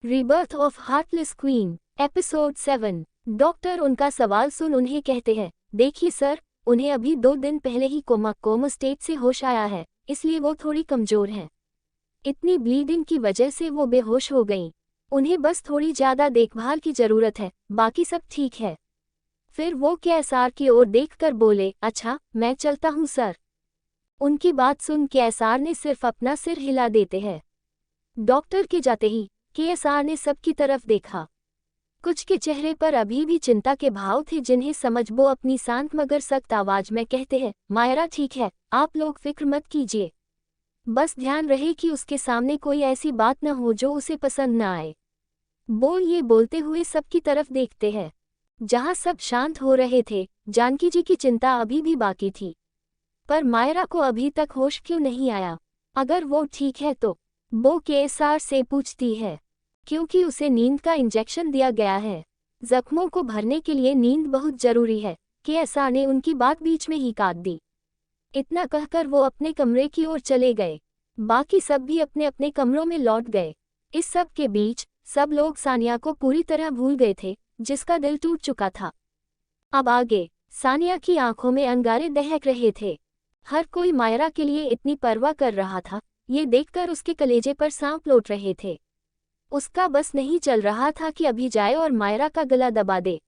Rebirth of heartless queen, episode 7। Doctor उनका सवाल सुन उन्हें कहते हैं, देखिए सर, उन्हें अभी 2 दिन पहले ही कोमा स्टेट से होश आया है, इसलिए वो थोड़ी कमजोर हैं। इतनी ब्लीडिंग की वजह से वो बेहोश हो गईं। उन्हें बस थोड़ी ज़्यादा देखभाल की ज़रूरत है, बाकी सब ठीक है। फिर वो केएसआर की ओर देखकर बोले, अच्छा, मैं चलता हूँ सर। उनकी बात सुन केएसआर ने सिर्फ अपना सिर हिला देते हैं। डॉक्टर के जाते ही केएसआर ने सबकी तरफ देखा। कुछ के चेहरे पर अभी भी चिंता के भाव थे, जिन्हें समझ वो अपनी शांत मगर सख्त आवाज में कहते हैं, मायरा ठीक है, आप लोग फिक्र मत कीजिए। बस ध्यान रहे कि उसके सामने कोई ऐसी बात न हो जो उसे पसंद न आए। वो ये बोलते हुए सबकी तरफ देखते हैं। जहाँ सब शांत हो रहे थे, जानकी जी की चिंता अभी भी बाकी थी। पर मायरा को अभी तक होश क्यों नहीं आया? अगर वो ठीक है तो वो केएसआर से पूछती है, क्योंकि उसे नींद का इंजेक्शन दिया गया है। जख्मों को भरने के लिए नींद बहुत जरूरी है। केएसआर ने उनकी बात बीच में ही काट दी। इतना कहकर वो अपने कमरे की ओर चले गए। बाकी सब भी अपने अपने कमरों में लौट गए। इस सब के बीच सब लोग सानिया को पूरी तरह भूल गए थे, जिसका दिल टूट चुका था। अब आगे सानिया की आंखों में अंगारे दहक रहे थे। हर कोई मायरा के लिए इतनी परवाह कर रहा था, ये देखकर उसके कलेजे पर सांप लौट रहे थे। उसका बस नहीं चल रहा था कि अभी जाए और मायरा का गला दबा दे।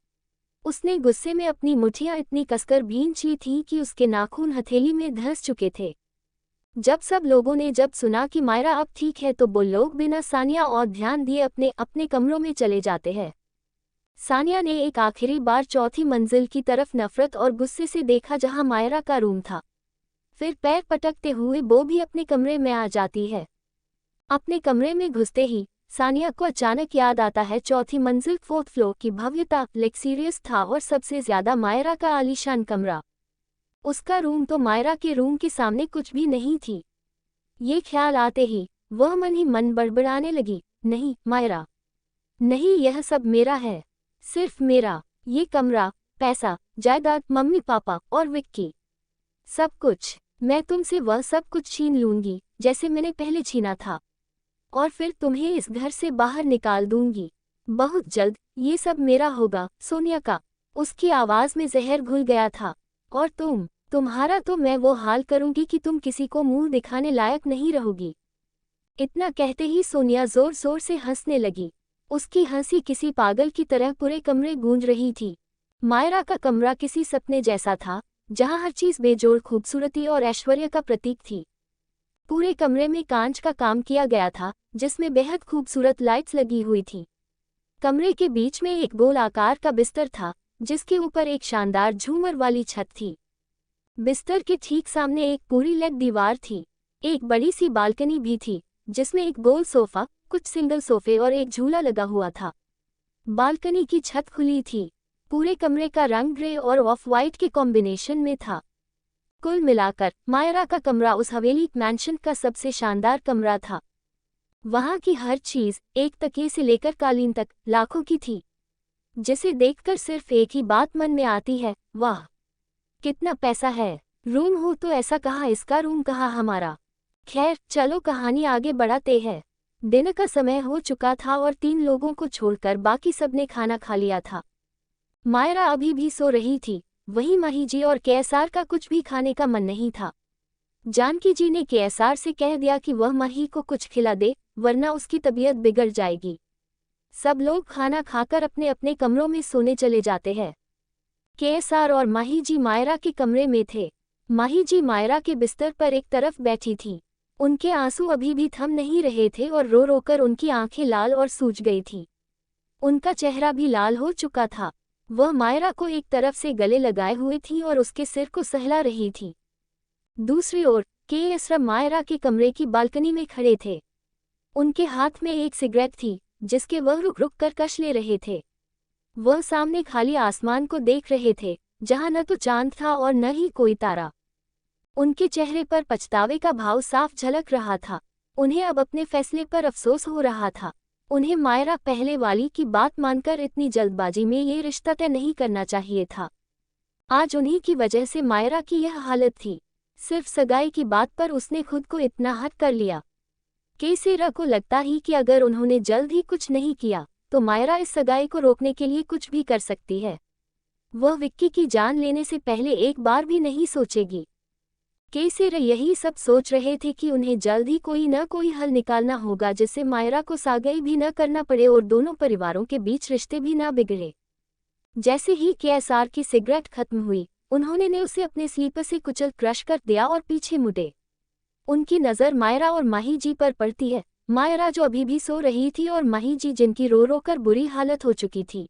उसने गुस्से में अपनी मुट्ठियां इतनी कसकर भींच ली थीं कि उसके नाखून हथेली में धंस चुके थे। जब सब लोगों ने जब सुना कि मायरा अब ठीक है, तो वो लोग बिना सानिया और ध्यान दिए अपने अपने कमरों में चले जाते हैं। सानिया ने एक आखिरी बार चौथी मंजिल की तरफ नफरत और गुस्से से देखा, जहां मायरा का रूम था। फिर पैर पटकते हुए वो भी अपने कमरे में आ जाती है। अपने कमरे में घुसते ही सानिया को अचानक याद आता है चौथी मंजिल 4th फ्लोर की भव्यता, लग्जरियस था और सबसे ज्यादा मायरा का आलीशान कमरा। उसका रूम तो मायरा के रूम के सामने कुछ भी नहीं थी। ये ख्याल आते ही वह मन ही मन बड़बड़ाने लगी, नहीं मायरा, नहीं, यह सब मेरा है, सिर्फ मेरा। ये कमरा, पैसा, जायदाद, मम्मी पापा और विक्की, सब कुछ। मैं तुमसे वह सब कुछ छीन लूंगी जैसे मैंने पहले छीना था, और फिर तुम्हें इस घर से बाहर निकाल दूंगी। बहुत जल्द ये सब मेरा होगा, सोनिया का। उसकी आवाज में जहर घुल गया था। और तुम्हारा तो मैं वो हाल करूंगी कि तुम किसी को मुंह दिखाने लायक नहीं रहोगी। इतना कहते ही सोनिया जोर जोर से हंसने लगी। उसकी हंसी किसी पागल की तरह पूरे कमरे गूंज रही थी। मायरा का कमरा किसी सपने जैसा था, जहां हर चीज बेजोड़ खूबसूरती और ऐश्वर्य का प्रतीक थी। पूरे कमरे में कांच का काम किया गया था, जिसमें बेहद खूबसूरत लाइट्स लगी हुई थी। कमरे के बीच में एक गोल आकार का बिस्तर था, जिसके ऊपर एक शानदार झूमर वाली छत थी। बिस्तर के ठीक सामने एक पूरी लेग दीवार थी। एक बड़ी सी बालकनी भी थी, जिसमें एक गोल सोफा, कुछ सिंगल सोफे और एक झूला लगा हुआ था। बालकनी की छत खुली थी। पूरे कमरे का रंग ग्रे और ऑफ वाइट के कॉम्बिनेशन में था। कुल मिलाकर मायरा का कमरा उस हवेली मैंशन का सबसे शानदार कमरा था। वहां की हर चीज, एक तकिए से लेकर कालीन तक, लाखों की थी, जिसे देखकर सिर्फ एक ही बात मन में आती है, वाह, कितना पैसा है। रूम हो तो ऐसा कहा इसका रूम कहा हमारा। खैर चलो कहानी आगे बढ़ाते हैं। दिन का समय हो चुका था और 3 लोगों को छोड़कर बाकी सबने खाना खा लिया था। मायरा अभी भी सो रही थी। वहीं माही जी और केएसआर का कुछ भी खाने का मन नहीं था। जानकी जी ने केएसआर से कह दिया कि वह माही को कुछ खिला दे, वरना उसकी तबीयत बिगड़ जाएगी। सब लोग खाना खाकर अपने अपने कमरों में सोने चले जाते हैं। केएसआर और माही जी मायरा के कमरे में थे। माही जी मायरा के बिस्तर पर एक तरफ बैठी थी। उनके आंसू अभी भी थम नहीं रहे थे और रो रोकर उनकी आंखें लाल और सूज गई थी। उनका चेहरा भी लाल हो चुका था। वह मायरा को एक तरफ से गले लगाए हुए थी और उसके सिर को सहला रही थी। दूसरी ओर केएसआर मायरा के कमरे की बालकनी में खड़े थे। उनके हाथ में एक सिगरेट थी, जिसके वह रुक रुक कर कश ले रहे थे। वह सामने खाली आसमान को देख रहे थे, जहां न तो चांद था और न ही कोई तारा। उनके चेहरे पर पछतावे का भाव साफ झलक रहा था। उन्हें अब अपने फैसले पर अफसोस हो रहा था। उन्हें मायरा पहले वाली की बात मानकर इतनी जल्दबाजी में ये रिश्ता तय नहीं करना चाहिए था। आज उन्हीं की वजह से मायरा की यह हालत थी। सिर्फ सगाई की बात पर उसने खुद को इतना हद कर लिया। केसेरा को लगता ही कि अगर उन्होंने जल्द ही कुछ नहीं किया तो मायरा इस सगाई को रोकने के लिए कुछ भी कर सकती है। वह विक्की की जान लेने से पहले एक बार भी नहीं सोचेगी। केसेरा यही सब सोच रहे थे कि उन्हें जल्द ही कोई न कोई हल निकालना होगा जिससे मायरा को सगाई भी न करना पड़े और दोनों परिवारों के बीच रिश्ते भी न बिगड़े। जैसे ही केएसआर की सिगरेट खत्म हुई, उन्होंने उसे अपने स्लीपर से कुचल क्रश कर दिया और पीछे मुड़े। उनकी नज़र मायरा और माही जी पर पड़ती है। मायरा जो अभी भी सो रही थी और माही जी जिनकी रो रो कर बुरी हालत हो चुकी थी।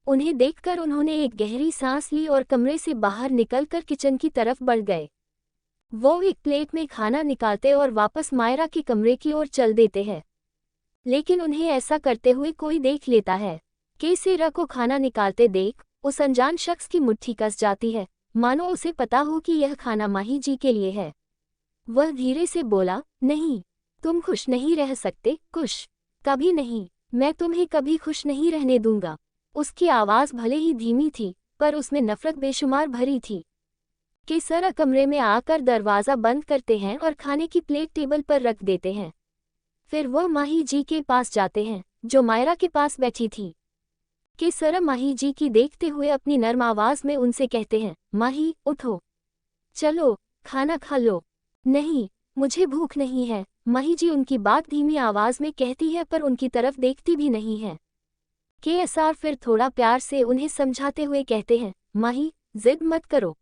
उन्हें देखकर उन्होंने एक गहरी सांस ली और कमरे से बाहर निकलकर किचन की तरफ बढ़ गए। वो एक प्लेट में खाना निकालते और वापस मायरा के कमरे की ओर चल देते हैं, लेकिन उन्हें ऐसा करते हुए कोई देख लेता है। केसेरा को खाना निकालते देख उस अनजान शख्स की मुट्ठी कस जाती है, मानो उसे पता हो कि यह खाना माही जी के लिए है। वह धीरे से बोला, नहीं, तुम खुश नहीं रह सकते, खुश कभी नहीं, मैं तुम्हें कभी खुश नहीं रहने दूंगा। उसकी आवाज़ भले ही धीमी थी पर उसमें नफरत बेशुमार भरी थी। केसरा कमरे में आकर दरवाज़ा बंद करते हैं और खाने की प्लेट टेबल पर रख देते हैं। फिर वह माही जी के पास जाते हैं जो मायरा के पास बैठी थी। केसरा माही जी की देखते हुए अपनी नर्म आवाज़ में उनसे कहते हैं, माही उठो, चलो खाना खा लो। नहीं, मुझे भूख नहीं है, माही जी उनकी बात धीमी आवाज़ में कहती है पर उनकी तरफ देखती भी नहीं है। केएसआर फिर थोड़ा प्यार से उन्हें समझाते हुए कहते हैं, माही जिद मत करो,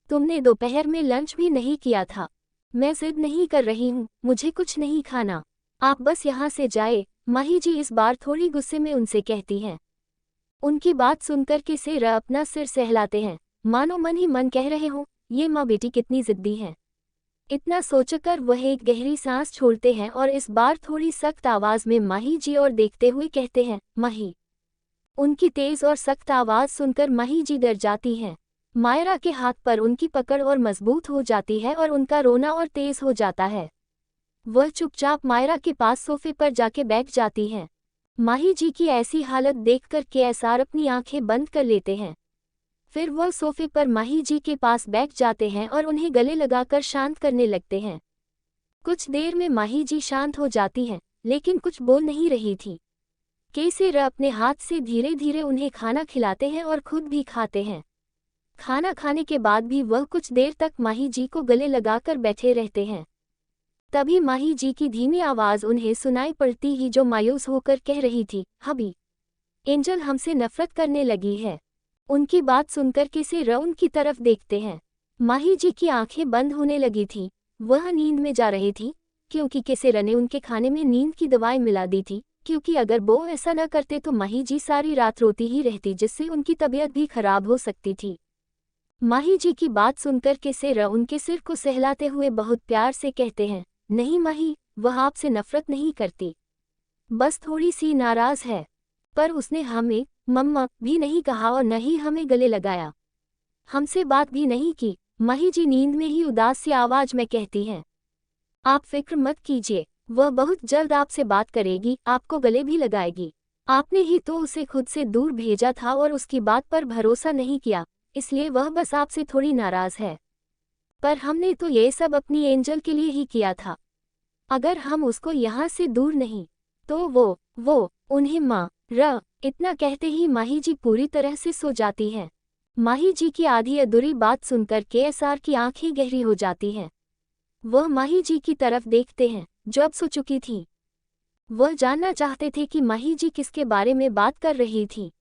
तुमने दोपहर में लंच भी नहीं किया था। मैं जिद नहीं कर रही हूँ, मुझे कुछ नहीं खाना, आप बस यहाँ से जाए। माही जी इस बार थोड़ी गुस्से में उनसे कहती हैं। उनकी बात सुनकर केसेरा अपना सिर सहलाते हैं, मानो मन ही मन कह रहे हो, ये माँ बेटी कितनी जिद्दी हैं। इतना सोचकर वह एक गहरी सांस छोड़ते हैं और इस बार थोड़ी सख्त आवाज़ में माही जी और देखते हुए कहते हैं, माही। उनकी तेज़ और सख्त आवाज़ सुनकर माही जी डर जाती हैं। मायरा के हाथ पर उनकी पकड़ और मजबूत हो जाती है और उनका रोना और तेज़ हो जाता है। वह चुपचाप मायरा के पास सोफे पर जाके बैठ जाती हैं। माही जी की ऐसी हालत देखकर केएसआर अपनी आंखें बंद कर लेते हैं। फिर वह सोफे पर माही जी के पास बैठ जाते हैं और उन्हें गले लगाकर शांत करने लगते हैं। कुछ देर में माही जी शांत हो जाती हैं, लेकिन कुछ बोल नहीं रही थी। केसेरा अपने हाथ से धीरे धीरे उन्हें खाना खिलाते हैं और खुद भी खाते हैं। खाना खाने के बाद भी वह कुछ देर तक माही जी को गले लगाकर बैठे रहते हैं। तभी माही जी की धीमी आवाज़ उन्हें सुनाई पड़ती ही जो मायूस होकर कह रही थी, हबी, एंजल हमसे नफरत करने लगी है। उनकी बात सुनकर केसेरा उनकी तरफ देखते हैं। माही जी की आंखें बंद होने लगी थी, वह नींद में जा रही थी, क्योंकि केसेरा ने उनके खाने में नींद की दवाई मिला दी थी, क्योंकि अगर वो ऐसा न करते तो माही जी सारी रात रोती ही रहती, जिससे उनकी तबीयत भी खराब हो सकती थी। माही जी की बात सुनकर केसेरा उनके सिर को सहलाते हुए बहुत प्यार से कहते हैं, नहीं माही, वह आपसे नफरत नहीं करती, बस थोड़ी सी नाराज़ है। पर उसने हमें मम्मा भी नहीं कहा और न ही हमें गले लगाया, हमसे बात भी नहीं की। माही जी नींद में ही उदास सी आवाज़ में कहती हैं, आप फिक्र मत कीजिए, वह बहुत जल्द आपसे बात करेगी, आपको गले भी लगाएगी। आपने ही तो उसे खुद से दूर भेजा था और उसकी बात पर भरोसा नहीं किया, इसलिए वह बस आपसे थोड़ी नाराज़ है। पर हमने तो ये सब अपनी एंजल के लिए ही किया था। अगर हम उसको यहाँ से दूर नहीं तो वो उन्हें माँ र। इतना कहते ही माही जी पूरी तरह से सो जाती हैं। माही जी की आधी अधूरी बात सुनकर केएसआर की आंखें गहरी हो जाती हैं। वह माही जी की तरफ देखते हैं जो अब सो चुकी थी। वह जानना चाहते थे कि माही जी किसके बारे में बात कर रही थी।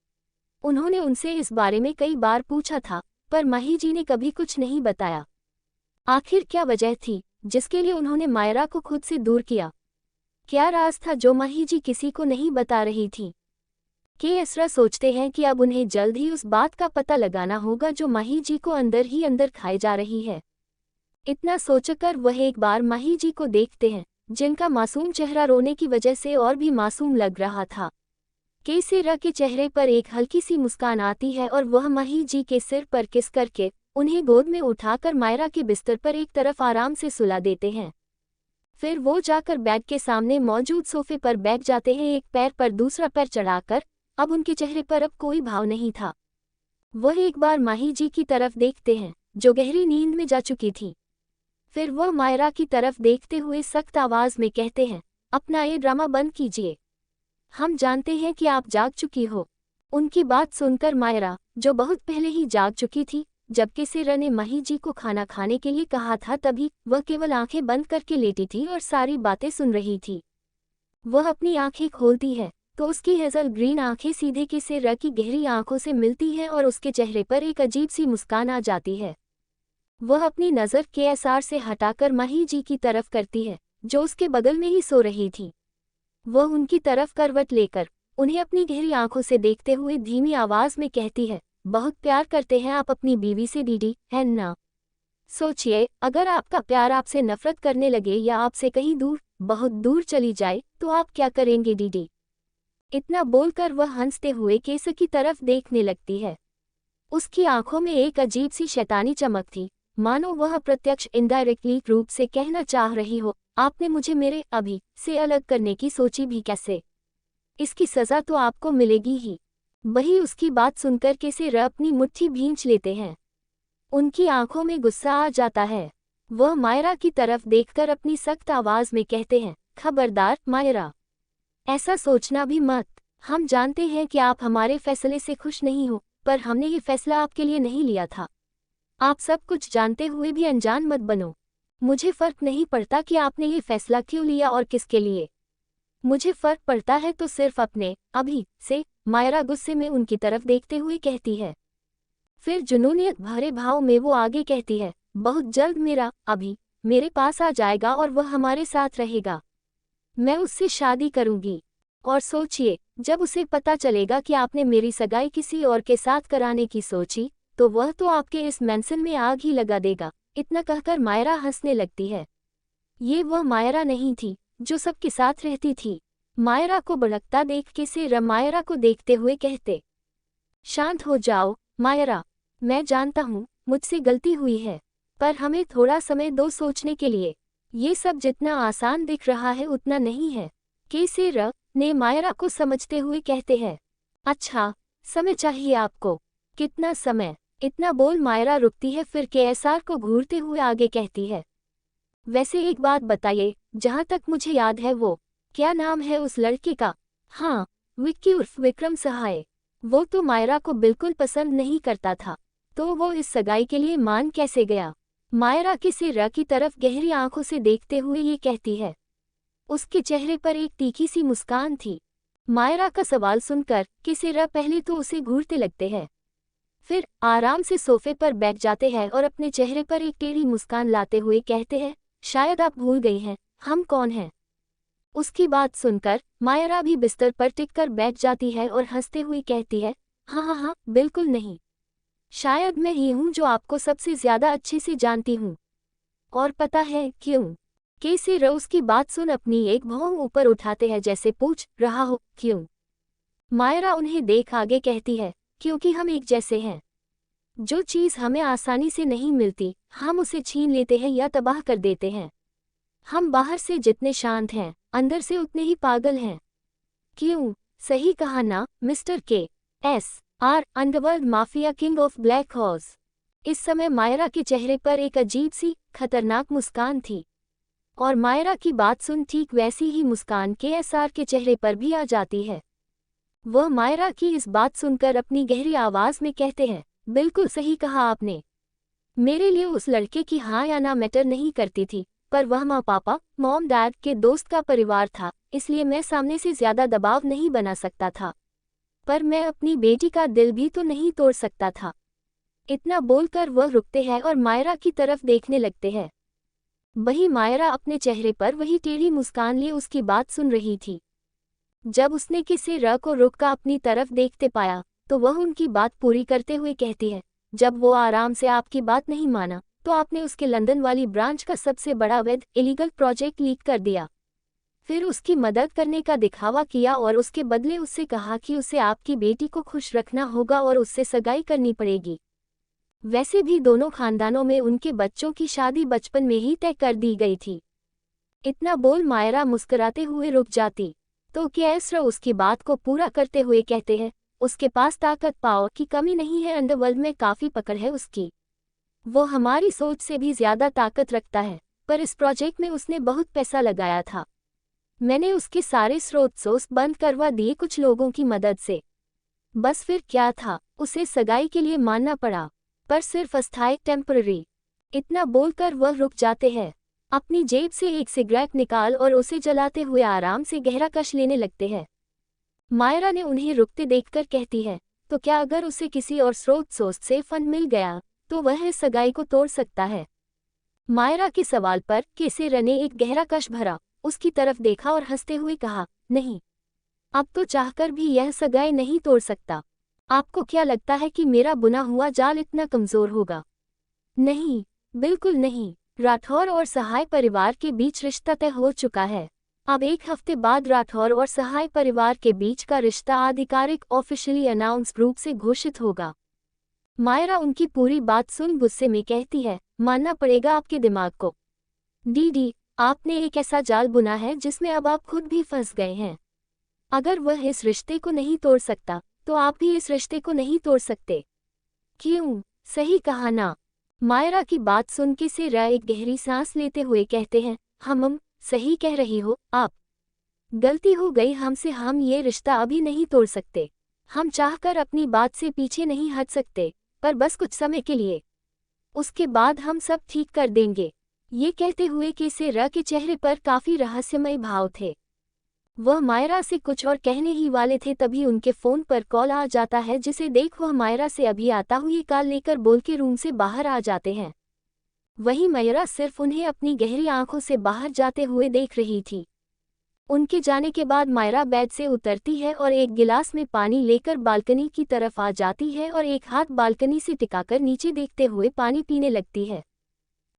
उन्होंने उनसे इस बारे में कई बार पूछा था, पर माही जी ने कभी कुछ नहीं बताया। आखिर क्या वजह थी जिसके लिए उन्होंने मायरा को खुद से दूर किया? क्या राज था जो माही जी किसी को नहीं बता रही थी? केएसआर सोचते हैं कि अब उन्हें जल्द ही उस बात का पता लगाना होगा जो माही जी को अंदर ही अंदर खाए जा रही है। इतना सोचकर वह एक बार माही जी को देखते हैं, जिनका मासूम चेहरा रोने की वजह से और भी मासूम लग रहा था। केसेरा के चेहरे पर एक हल्की सी मुस्कान आती है और वह माही जी के सिर पर किस करके उन्हें गोद में उठाकर मायरा के बिस्तर पर एक तरफ आराम से सुला देते हैं। फिर वो जाकर बेड के सामने मौजूद सोफे पर बैठ जाते हैं, एक पैर पर दूसरा पैर चढ़ाकर। अब उनके चेहरे पर अब कोई भाव नहीं था। वह एक बार माही जी की तरफ देखते हैं जो गहरी नींद में जा चुकी थी। फिर वह मायरा की तरफ देखते हुए सख्त आवाज़ में कहते हैं, अपना ये ड्रामा बंद कीजिए। हम जानते हैं कि आप जाग चुकी हो। उनकी बात सुनकर मायरा, जो बहुत पहले ही जाग चुकी थी, जब केसेरा ने माही जी को खाना खाने के लिए कहा था, तभी वह केवल आंखें बंद करके लेटी थी और सारी बातें सुन रही थी। वह अपनी आंखें खोलती है तो उसकी हेजल ग्रीन आंखें सीधे केसेरा की गहरी आंखों से मिलती हैं और उसके चेहरे पर एक अजीब सी मुस्कान आ जाती है। वह अपनी नज़र केएसआर से हटाकर माही जी की तरफ करती है, जो उसके बगल में ही सो रही थी। वह उनकी तरफ करवट लेकर उन्हें अपनी गहरी आंखों से देखते हुए धीमी आवाज में कहती है, बहुत प्यार करते हैं आप अपनी बीवी से डीडी, है ना? सोचिए, अगर आपका प्यार आपसे नफरत करने लगे या आपसे कहीं दूर, बहुत दूर चली जाए, तो आप क्या करेंगे डीडी? इतना बोलकर वह हंसते हुए केस की तरफ देखने लगती है। उसकी आंखों में एक अजीब सी शैतानी चमक थी, मानो वह प्रत्यक्ष इनडायरेक्टली रूप से कहना चाह रही हो, आपने मुझे मेरे अभी से अलग करने की सोची भी कैसे? इसकी सजा तो आपको मिलेगी ही। वही उसकी बात सुनकर केसेरा अपनी मुट्ठी भींच लेते हैं। उनकी आंखों में गुस्सा आ जाता है। वह मायरा की तरफ देखकर अपनी सख्त आवाज में कहते हैं, खबरदार मायरा, ऐसा सोचना भी मत। हम जानते हैं कि आप हमारे फैसले से खुश नहीं हो, पर हमने ये फैसला आपके लिए नहीं लिया था। आप सब कुछ जानते हुए भी अनजान मत बनो। मुझे फर्क नहीं पड़ता कि आपने ये फैसला क्यों लिया और किसके लिए। मुझे फर्क पड़ता है तो सिर्फ अपने अभी से। मायरा गुस्से में उनकी तरफ देखते हुए कहती है। फिर जुनूनियत भरे भाव में वो आगे कहती है, बहुत जल्द मेरा अभी मेरे पास आ जाएगा और वह हमारे साथ रहेगा। मैं उससे शादी करूंगी। और सोचिए, जब उसे पता चलेगा कि आपने मेरी सगाई किसी और के साथ कराने की सोची, तो वह तो आपके इस मेंशन में आग ही लगा देगा। इतना कहकर मायरा हंसने लगती है। ये वह मायरा नहीं थी जो सबके साथ रहती थी। मायरा को भड़कता देख केसेरा मायरा को देखते हुए कहते, शांत हो जाओ मायरा, मैं जानता हूँ मुझसे गलती हुई है, पर हमें थोड़ा समय दो सोचने के लिए। ये सब जितना आसान दिख रहा है उतना नहीं है। केसेरा ने मायरा को समझते हुए कहते हैं, अच्छा, समय चाहिए आपको? कितना समय? इतना बोल मायरा रुकती है, फिर केएसआर को घूरते हुए आगे कहती है, वैसे एक बात बताइए, जहाँ तक मुझे याद है वो क्या नाम है उस लड़के का? हाँ, विक्की उर्फ विक्रम सहाय। वो तो मायरा को बिल्कुल पसंद नहीं करता था, तो वो इस सगाई के लिए मान कैसे गया? मायरा केसेरा की तरफ गहरी आंखों से देखते हुए ये कहती है। उसके चेहरे पर एक तीखी सी मुस्कान थी। मायरा का सवाल सुनकर केसेरा पहले तो उसे घूरते लगते हैं, फिर आराम से सोफे पर बैठ जाते हैं और अपने चेहरे पर एक टेढ़ी मुस्कान लाते हुए कहते हैं, शायद आप भूल गई हैं हम कौन हैं। उसकी बात सुनकर मायरा भी बिस्तर पर टिककर बैठ जाती है और हंसते हुए कहती है, हाँ हाँ हाँ, बिल्कुल नहीं। शायद मैं ही हूँ जो आपको सबसे ज्यादा अच्छे से जानती हूँ। और पता है क्यों? केसेरा उसकी बात सुन अपनी एक भौं ऊपर उठाते हैं, जैसे पूछ रहा हो क्यों। मायरा उन्हें देख आगे कहती है, क्योंकि हम एक जैसे हैं। जो चीज़ हमें आसानी से नहीं मिलती, हम उसे छीन लेते हैं या तबाह कर देते हैं। हम बाहर से जितने शांत हैं, अंदर से उतने ही पागल हैं। क्यों? सही कहा ना mister KSR, underworld mafia king of black horse. इस समय मायरा के चेहरे पर एक अजीब सी खतरनाक मुस्कान थी, और मायरा की बात सुन ठीक वैसी ही मुस्कान के.एस.आर के चेहरे पर भी आ जाती है। वह मायरा की इस बात सुनकर अपनी गहरी आवाज में कहते हैं, बिल्कुल सही कहा आपने। मेरे लिए उस लड़के की हाँ या ना मैटर नहीं करती थी, पर वह माँ पापा, मॉम डैड के दोस्त का परिवार था, इसलिए मैं सामने से ज्यादा दबाव नहीं बना सकता था। पर मैं अपनी बेटी का दिल भी तो नहीं तोड़ सकता था। इतना बोलकर वह रुकते हैं और मायरा की तरफ देखने लगते हैं। वही मायरा अपने चेहरे पर वही टेढ़ी मुस्कान लिए उसकी बात सुन रही थी। जब उसने केसेरा को रुककर अपनी तरफ देखते पाया, तो वह उनकी बात पूरी करते हुए कहती है, जब वो आराम से आपकी बात नहीं माना, तो आपने उसके लंदन वाली ब्रांच का सबसे बड़ा वैध इलीगल प्रोजेक्ट लीक कर दिया। फिर उसकी मदद करने का दिखावा किया और उसके बदले उससे कहा कि उसे आपकी बेटी को खुश रखना होगा और उससे सगाई करनी पड़ेगी। वैसे भी दोनों खानदानों में उनके बच्चों की शादी बचपन में ही तय कर दी गई थी। इतना बोल मायरा मुस्कुराते हुए रुक जाती, तो केएसआर उसकी बात को पूरा करते हुए कहते हैं, उसके पास ताकत पावर की कमी नहीं है, अंडरवर्ल्ड में काफ़ी पकड़ है उसकी। वो हमारी सोच से भी ज़्यादा ताकत रखता है, पर इस प्रोजेक्ट में उसने बहुत पैसा लगाया था। मैंने उसके सारे स्रोत सोर्स बंद करवा दिए कुछ लोगों की मदद से। बस फिर क्या था, उसे सगाई के लिए मानना पड़ा, पर सिर्फ अस्थायी, टेम्पररी। इतना बोलकर वह रुक जाते हैं, अपनी जेब से एक सिगरेट निकाल और उसे जलाते हुए आराम से गहरा कश लेने लगते हैं। मायरा ने उन्हें रुकते देखकर कहती है, तो क्या अगर उसे किसी और स्रोत सोर्स से फंड मिल गया तो वह इस सगाई को तोड़ सकता है? मायरा के सवाल पर केसेरा ने एक गहरा कश भरा, उसकी तरफ देखा और हंसते हुए कहा, नहीं, अब तो चाहकर भी यह सगाई नहीं तोड़ सकता। आपको क्या लगता है कि मेरा बुना हुआ जाल इतना कमजोर होगा? नहीं, बिल्कुल नहीं। राठौर और सहाय परिवार के बीच रिश्ता तय हो चुका है। अब एक हफ्ते बाद राठौर और सहाय परिवार के बीच का रिश्ता आधिकारिक ऑफिशियली अनाउंस रूप से घोषित होगा। मायरा उनकी पूरी बात सुन गुस्से में कहती है, मानना पड़ेगा आपके दिमाग को। दीदी, आपने एक ऐसा जाल बुना है जिसमें अब आप खुद भी फंस गए हैं। अगर वह इस रिश्ते को नहीं तोड़ सकता तो आप भी इस रिश्ते को नहीं तोड़ सकते। क्यों? सही कहा ना? मायरा की बात सुन के सेरा एक गहरी सांस लेते हुए कहते हैं, हम सही कह रही हो आप। गलती हो गई हमसे, हम ये रिश्ता अभी नहीं तोड़ सकते। हम चाहकर अपनी बात से पीछे नहीं हट सकते, पर बस कुछ समय के लिए। उसके बाद हम सब ठीक कर देंगे। ये कहते हुए कि सेरा के चेहरे पर काफी रहस्यमय भाव थे। वह मायरा से कुछ और कहने ही वाले थे, तभी उनके फोन पर कॉल आ जाता है, जिसे देख वह मायरा से अभी आता हुई कॉल लेकर बोल के रूम से बाहर आ जाते हैं। वहीं मायरा सिर्फ उन्हें अपनी गहरी आंखों से बाहर जाते हुए देख रही थी। उनके जाने के बाद मायरा बेड से उतरती है और एक गिलास में पानी लेकर बालकनी की तरफ आ जाती है और एक हाथ बालकनी से टिकाकर नीचे देखते हुए पानी पीने लगती है।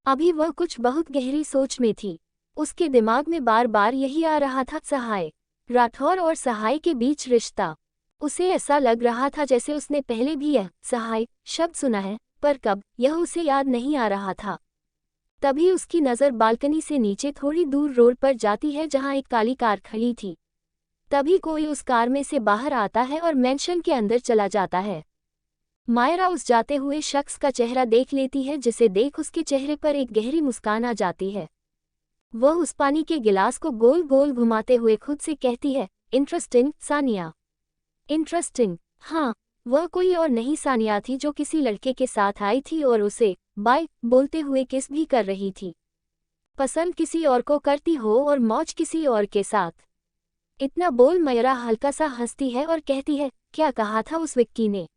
अभी वह कुछ बहुत गहरी सोच में थी। उसके दिमाग में बार बार यही आ रहा था, सहाय, राठौर और सहाय के बीच रिश्ता। उसे ऐसा लग रहा था जैसे उसने पहले भी यह सहाय शब्द सुना है, पर कब, यह उसे याद नहीं आ रहा था। तभी उसकी नज़र बालकनी से नीचे थोड़ी दूर रोड पर जाती है, जहां एक काली कार खड़ी थी। तभी कोई उस कार में से बाहर आता है और मेंशन के अंदर चला जाता है। मायरा उस जाते हुए शख्स का चेहरा देख लेती है, जिसे देख उसके चेहरे पर एक गहरी मुस्कान आ जाती है। वह उस पानी के गिलास को गोल गोल घुमाते हुए खुद से कहती है, इंटरेस्टिंग सानिया, इंटरेस्टिंग। हाँ, वह कोई और नहीं सानिया थी, जो किसी लड़के के साथ आई थी और उसे बाय बोलते हुए किस भी कर रही थी। पसंद किसी और को करती हो और मौज किसी और के साथ। इतना बोल मायरा हल्का सा हंसती है और कहती है, क्या कहा था उस विक्की ने?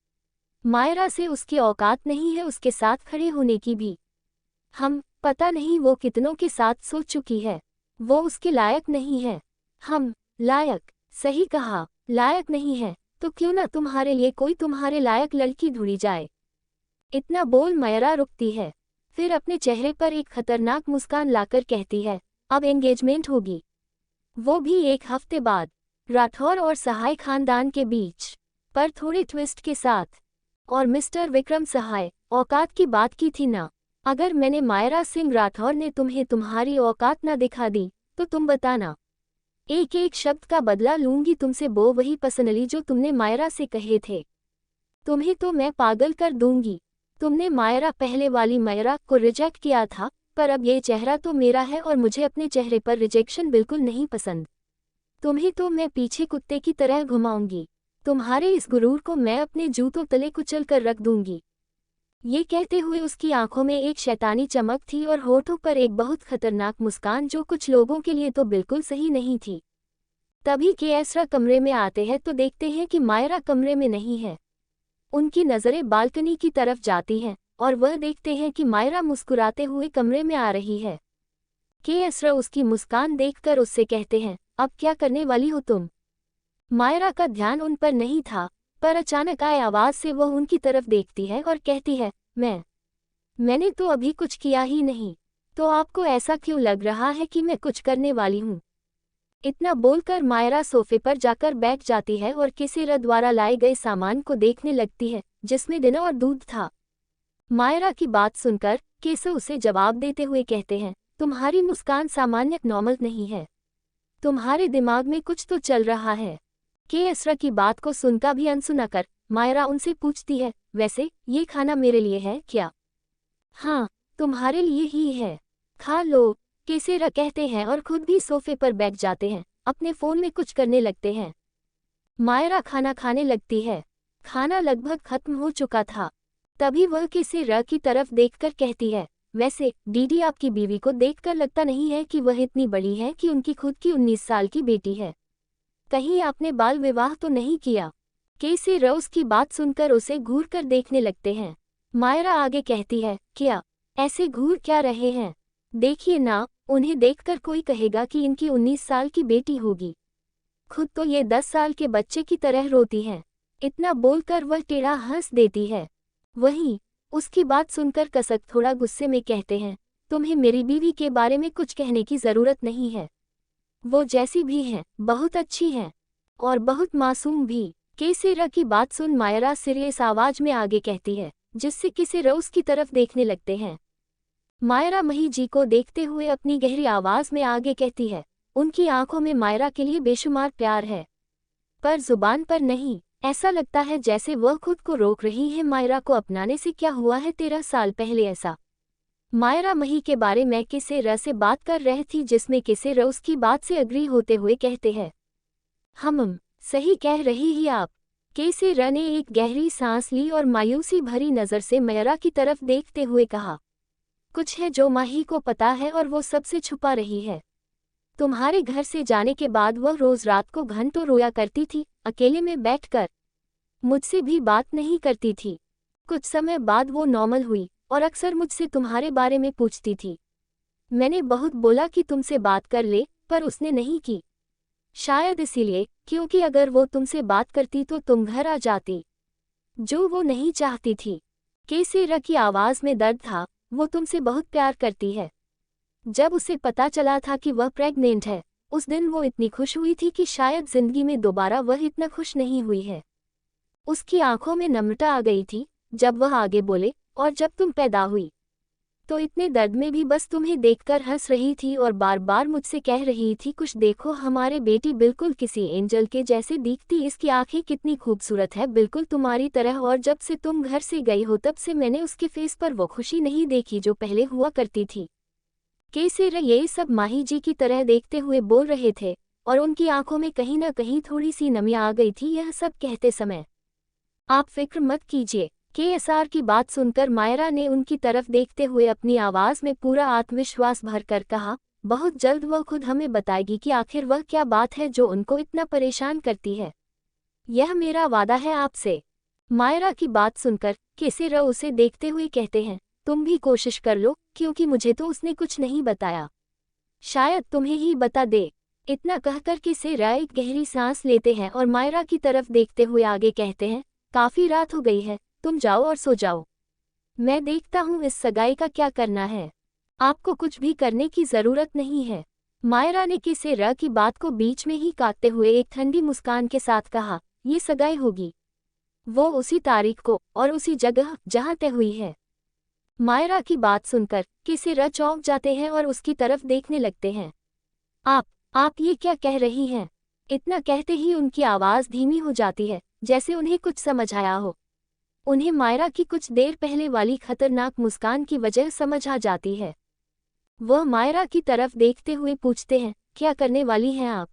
मायरा से उसकी औकात नहीं है उसके साथ खड़े होने की भी। हम पता नहीं वो कितनों के साथ सो चुकी है। वो उसके लायक नहीं है। हम लायक? सही कहा, लायक नहीं है, तो क्यों ना तुम्हारे लिए कोई तुम्हारे लायक लड़की ढूंढी जाए। इतना बोल मायरा रुकती है, फिर अपने चेहरे पर एक खतरनाक मुस्कान लाकर कहती है, अब एंगेजमेंट होगी, वो भी एक हफ्ते बाद, राठौर और सहाय खानदान के बीच, पर थोड़े ट्विस्ट के साथ। और मिस्टर विक्रम सहाय, औकात की बात की थी ना? अगर मैंने मायरा सिंह राठौर ने तुम्हें तुम्हारी औकात न दिखा दी तो तुम बताना, एक एक शब्द का बदला लूंगी तुमसे, वो वही पर्सनली जो तुमने मायरा से कहे थे। तुम्हें तो मैं पागल कर दूंगी। तुमने मायरा, पहले वाली मायरा को रिजेक्ट किया था, पर अब ये चेहरा तो मेरा है और मुझे अपने चेहरे पर रिजेक्शन बिल्कुल नहीं पसंद। तुम्हें तो मैं पीछे कुत्ते की तरह घुमाऊंगी। तुम्हारे इस गुरूर को मैं अपने जूतों तले कुचल कर रख दूंगी। ये कहते हुए उसकी आंखों में एक शैतानी चमक थी और होठों पर एक बहुत खतरनाक मुस्कान, जो कुछ लोगों के लिए तो बिल्कुल सही नहीं थी। तभी केएसरा कमरे में आते हैं तो देखते हैं कि मायरा कमरे में नहीं है। उनकी नज़रें बालकनी की तरफ जाती हैं और वह देखते हैं कि मायरा मुस्कुराते हुए कमरे में आ रही है। केएसरा उसकी मुस्कान देखकर उससे कहते हैं, अब क्या करने वाली हो तुम? मायरा का ध्यान उन पर नहीं था, पर अचानक आए आवाज से वह उनकी तरफ देखती है और कहती है, मैंने तो अभी कुछ किया ही नहीं, तो आपको ऐसा क्यों लग रहा है कि मैं कुछ करने वाली हूँ? इतना बोलकर मायरा सोफे पर जाकर बैठ जाती है और केसेरा द्वारा लाए गए सामान को देखने लगती है, जिसमें डिनर और दूध था। मायरा की बात सुनकर केसे उसे जवाब देते हुए कहते हैं, तुम्हारी मुस्कान सामान्य नॉर्मल नहीं है, तुम्हारे दिमाग में कुछ तो चल रहा है। केएसरा की बात को सुनकर भी अनसुना कर मायरा उनसे पूछती है, वैसे ये खाना मेरे लिए है क्या? हाँ, तुम्हारे लिए ही है, खा लो, केसेरा कहते हैं और खुद भी सोफे पर बैठ जाते हैं। अपने फ़ोन में कुछ करने लगते हैं। मायरा खाना खाने लगती है। खाना लगभग खत्म हो चुका था। तभी वह किसी र की तरफ देखकर कहती है, वैसे दीदी आपकी बीवी को देखकर लगता नहीं है कि वह इतनी बड़ी है कि उनकी खुद की 19 साल की बेटी है। कहीं आपने बाल विवाह तो नहीं किया? केसी र उसकी बात सुनकर उसे घूर कर देखने लगते हैं। मायरा आगे कहती है, क्या ऐसे घूर क्या रहे हैं? देखिए ना, उन्हें देखकर कोई कहेगा कि इनकी 19 साल की बेटी होगी। खुद तो ये 10 साल के बच्चे की तरह रोती हैं। इतना बोलकर वह टेढ़ा हंस देती है। वहीं उसकी बात सुनकर कसक थोड़ा गुस्से में कहते हैं, तुम्हें मेरी बीवी के बारे में कुछ कहने की ज़रूरत नहीं है। वो जैसी भी हैं, बहुत अच्छी हैं और बहुत मासूम भी। केसर की बात सुन मायरा सीरियस आवाज में आगे कहती है, जिससे केसर उसकी तरफ देखने लगते हैं। मायरा मही जी को देखते हुए अपनी गहरी आवाज में आगे कहती है। उनकी आंखों में मायरा के लिए बेशुमार प्यार है, पर जुबान पर नहीं। ऐसा लगता है जैसे वह खुद को रोक रही है। मायरा को अपनाने से क्या हुआ है 13 साल पहले ऐसा? मायरा मही के बारे में केसर से बात कर रही थी, जिसमें केसर उसकी बात से अग्री होते हुए कहते हैं, हम सही कह रही ही आप। केसर ने एक गहरी सांस ली और मायूसी भरी नज़र से मायरा की तरफ देखते हुए कहा, कुछ है जो माही को पता है और वो सबसे छुपा रही है। तुम्हारे घर से जाने के बाद वह रोज रात को घंटों रोया करती थी, अकेले में बैठकर। मुझसे भी बात नहीं करती थी। कुछ समय बाद वो नॉर्मल हुई और अक्सर मुझसे तुम्हारे बारे में पूछती थी। मैंने बहुत बोला कि तुमसे बात कर ले, पर उसने नहीं की। शायद इसीलिए, क्योंकि अगर वो तुमसे बात करती तो तुम घर आ जाती, जो वो नहीं चाहती थी। केसर की आवाज़ में दर्द था। वो तुमसे बहुत प्यार करती है। जब उसे पता चला था कि वह प्रेग्नेंट है, उस दिन वो इतनी खुश हुई थी कि शायद जिंदगी में दोबारा वह इतना खुश नहीं हुई है। उसकी आंखों में नम्रता आ गई थी जब वह आगे बोले, और जब तुम पैदा हुई तो इतने दर्द में भी बस तुम्हें देखकर हंस रही थी और बार बार मुझसे कह रही थी, कुछ देखो हमारे बेटी बिल्कुल किसी एंजल के जैसे दिखती, इसकी आंखें कितनी खूबसूरत है, बिल्कुल तुम्हारी तरह। और जब से तुम घर से गई हो तब से मैंने उसके फेस पर वो खुशी नहीं देखी जो पहले हुआ करती थी। केसर ये सब माही जी की तरह देखते हुए बोल रहे थे और उनकी आंखों में कहीं ना कहीं थोड़ी सी नमी आ गई थी यह सब कहते समय। आप फिक्र मत कीजिए। केएसआर की बात सुनकर मायरा ने उनकी तरफ देखते हुए अपनी आवाज में पूरा आत्मविश्वास भरकर कहा, बहुत जल्द वह खुद हमें बताएगी कि आखिर वह क्या बात है जो उनको इतना परेशान करती है। यह मेरा वादा है आपसे। मायरा की बात सुनकर केसर उसे देखते हुए कहते हैं, तुम भी कोशिश कर लो, क्योंकि मुझे तो उसने कुछ नहीं बताया, शायद तुम्हें ही बता दे। इतना कहकर केसर एक गहरी सांस लेते हैं और मायरा की तरफ देखते हुए आगे कहते हैं, काफी रात हो गई है, तुम जाओ और सो जाओ। मैं देखता हूँ इस सगाई का क्या करना है। आपको कुछ भी करने की जरूरत नहीं है। मायरा ने केसर की बात को बीच में ही काटते हुए एक ठंडी मुस्कान के साथ कहा, ये सगाई होगी वो उसी तारीख को और उसी जगह जहाँ तय हुई है। मायरा की बात सुनकर केसर चौंक जाते हैं और उसकी तरफ देखने लगते हैं। आप ये क्या कह रही हैं? इतना कहते ही उनकी आवाज़ धीमी हो जाती है, जैसे उन्हें कुछ समझ आया हो। उन्हें मायरा की कुछ देर पहले वाली खतरनाक मुस्कान की वजह समझ आ जाती है। वह मायरा की तरफ देखते हुए पूछते हैं, क्या करने वाली हैं आप?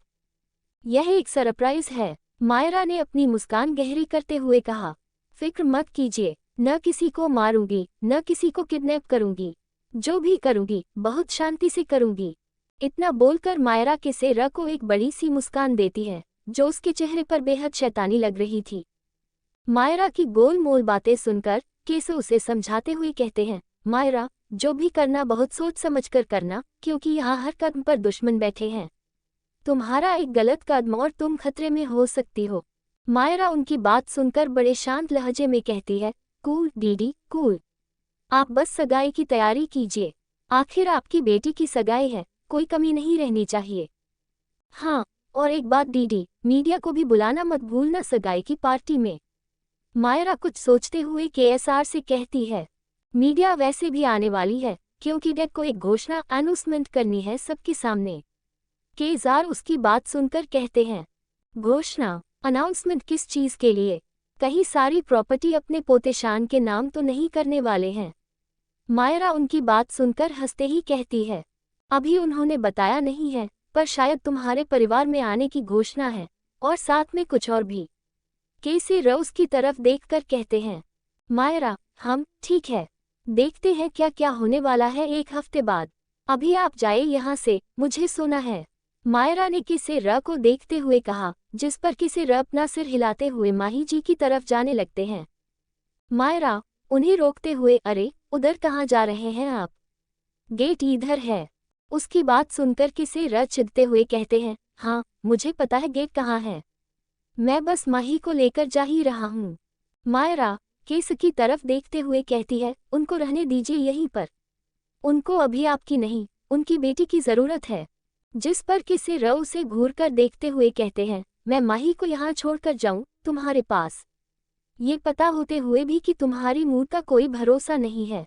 यह एक सरप्राइज है। मायरा ने अपनी मुस्कान गहरी करते हुए कहा, फिक्र मत कीजिए, न किसी को मारूंगी, न किसी को किडनैप करूंगी, जो भी करूंगी बहुत शांति से करूंगी। इतना बोलकर मायरा केसर को एक बड़ी सी मुस्कान देती है, जो उसके चेहरे पर बेहद शैतानी लग रही थी। मायरा की गोलमोल बातें सुनकर केसर उसे समझाते हुए कहते हैं, मायरा, जो भी करना बहुत सोच समझकर करना, क्योंकि यहाँ हर कदम पर दुश्मन बैठे हैं। तुम्हारा एक गलत कदम और तुम खतरे में हो सकती हो। मायरा उनकी बात सुनकर बड़े शांत लहजे में कहती है, कूल दीदी, कूल। आप बस सगाई की तैयारी कीजिए। आखिर आपकी बेटी की सगाई है, कोई कमी नहीं रहनी चाहिए। हाँ, और एक बात दीदी, मीडिया को भी बुलाना मत भूलना सगाई की पार्टी में। मायरा कुछ सोचते हुए केएसआर से कहती है, मीडिया वैसे भी आने वाली है, क्योंकि डैड को एक घोषणा अनाउंसमेंट करनी है सबके सामने। केएसआर उसकी बात सुनकर कहते हैं, घोषणा अनाउंसमेंट किस चीज़ के लिए? कहीं सारी प्रॉपर्टी अपने पोते शान के नाम तो नहीं करने वाले हैं? मायरा उनकी बात सुनकर हंसते ही कहती है, अभी उन्होंने बताया नहीं है, पर शायद तुम्हारे परिवार में आने की घोषणा है, और साथ में कुछ और भी। केसी रोज की तरफ देखकर कहते हैं। मायरा, हम ठीक है, देखते हैं क्या क्या होने वाला है 1 हफ्ते बाद। अभी आप जाइए यहाँ से, मुझे सोना है। मायरा ने केसी र को देखते हुए कहा, जिस पर केसी र अपना सिर हिलाते हुए माही जी की तरफ जाने लगते हैं। मायरा उन्हें रोकते हुए, अरे उधर कहाँ जा रहे हैं आप? गेट इधर है। उसकी बात सुनकर केसी र चिढ़ते हुए कहते हैं, हाँ मुझे पता है गेट कहाँ है, मैं बस माही को लेकर जा ही रहा हूँ। मायरा केस की तरफ देखते हुए कहती है, उनको रहने दीजिए यहीं पर, उनको अभी आपकी नहीं, उनकी बेटी की जरूरत है। जिस पर केसी र उसे घूर कर देखते हुए कहते हैं, मैं माही को यहाँ छोड़कर जाऊँ तुम्हारे पास, ये पता होते हुए भी कि तुम्हारी मूड का कोई भरोसा नहीं है।